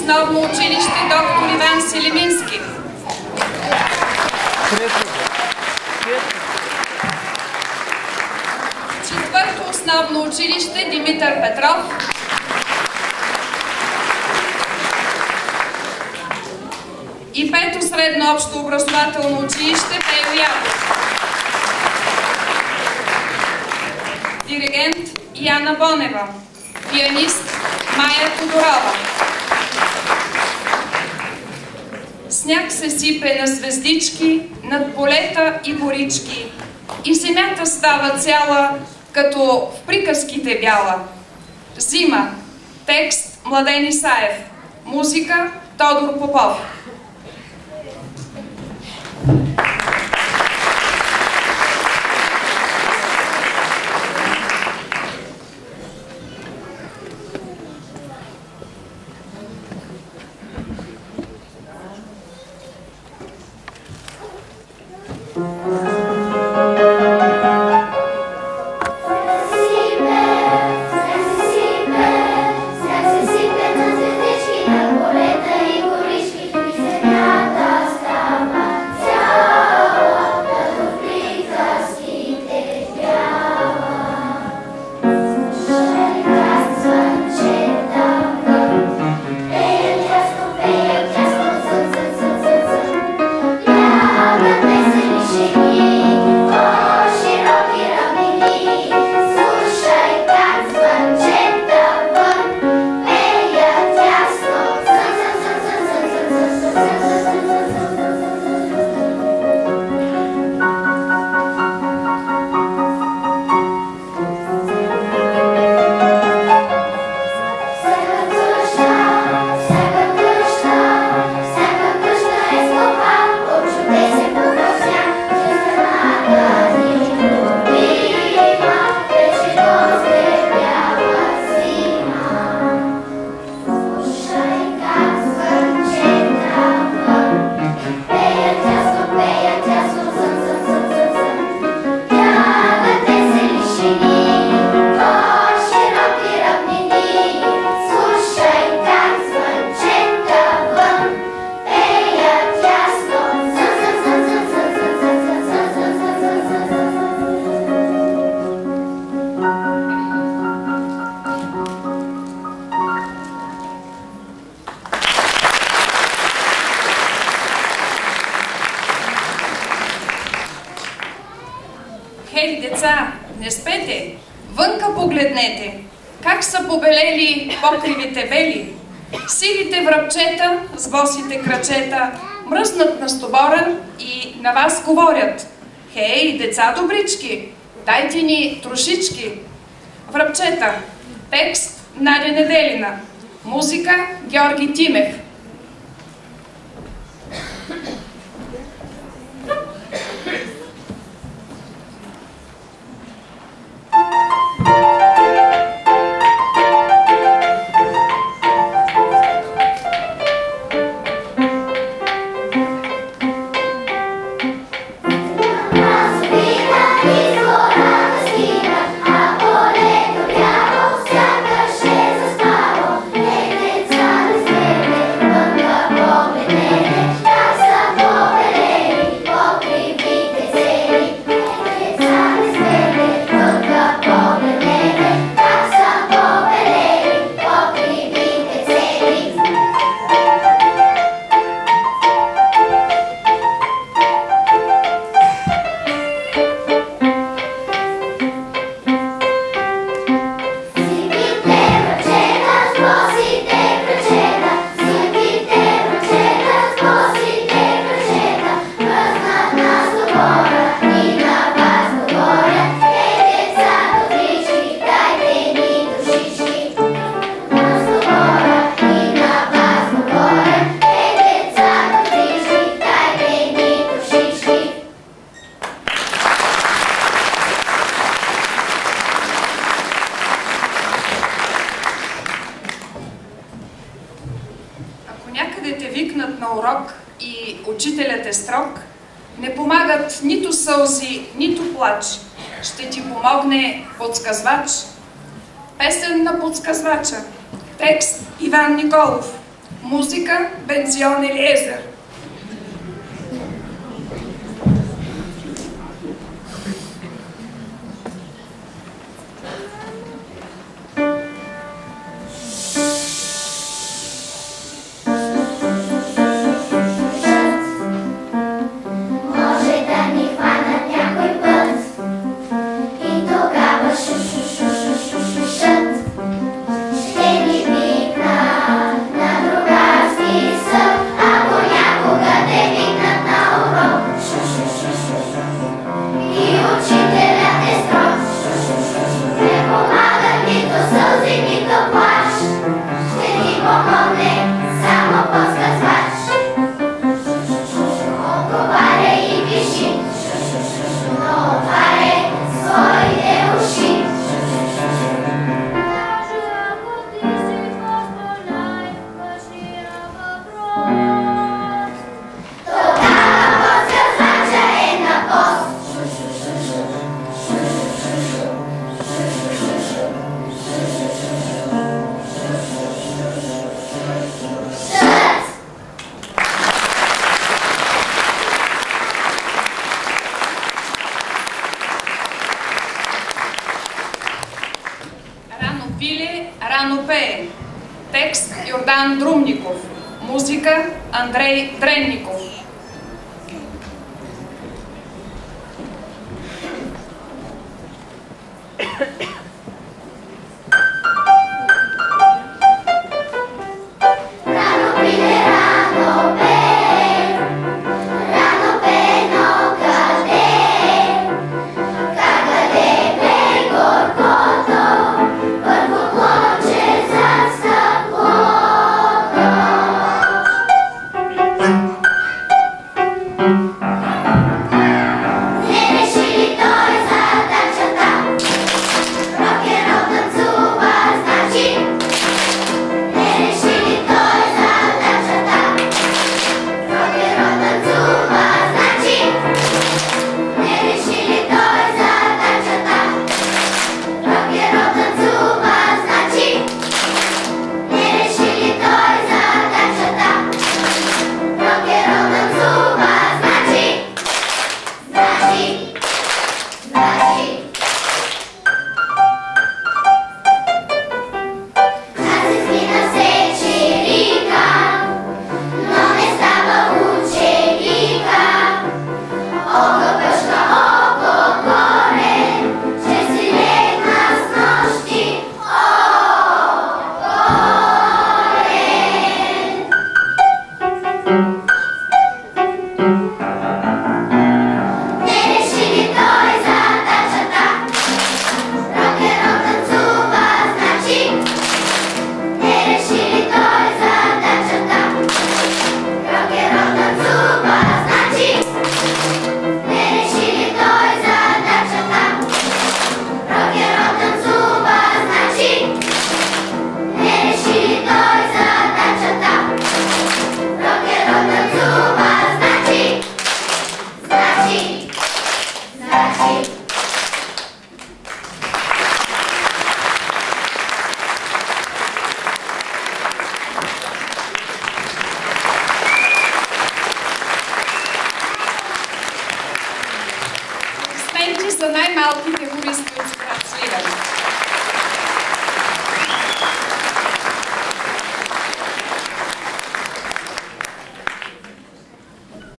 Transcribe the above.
основно училище доктор Иван Селимински. Четвърто основно училище Димитър Петров. И пето средно общо образователно училище Пейо Ядов. Диригент Яна Бонева. Пианист Майя Тодорова. Сняг се сипе на звездички, над полета и горички, и земята става цяла, като в приказките бяла. Зима. Текст Младен Исаев. Музика Тодор Попов. Хей, деца, не спете, вънка погледнете, как са побелели покривите бели. Сивите връбчета с босите крачета мръснат на стобора и на вас говорят: хей, деца добрички, дайте ни трошички. Връбчета. Текст Надя Неделина. Музика Георги Тимев. На урок и учителят е строг, не помагат нито сълзи, нито плач. Ще ти помогне подсказвач. Песен на подсказвача. Текст Иван Николов. Музика Бенцион Елиезер. Рано пее. Текст Йордан Друмников. Музика Андрей Дренников.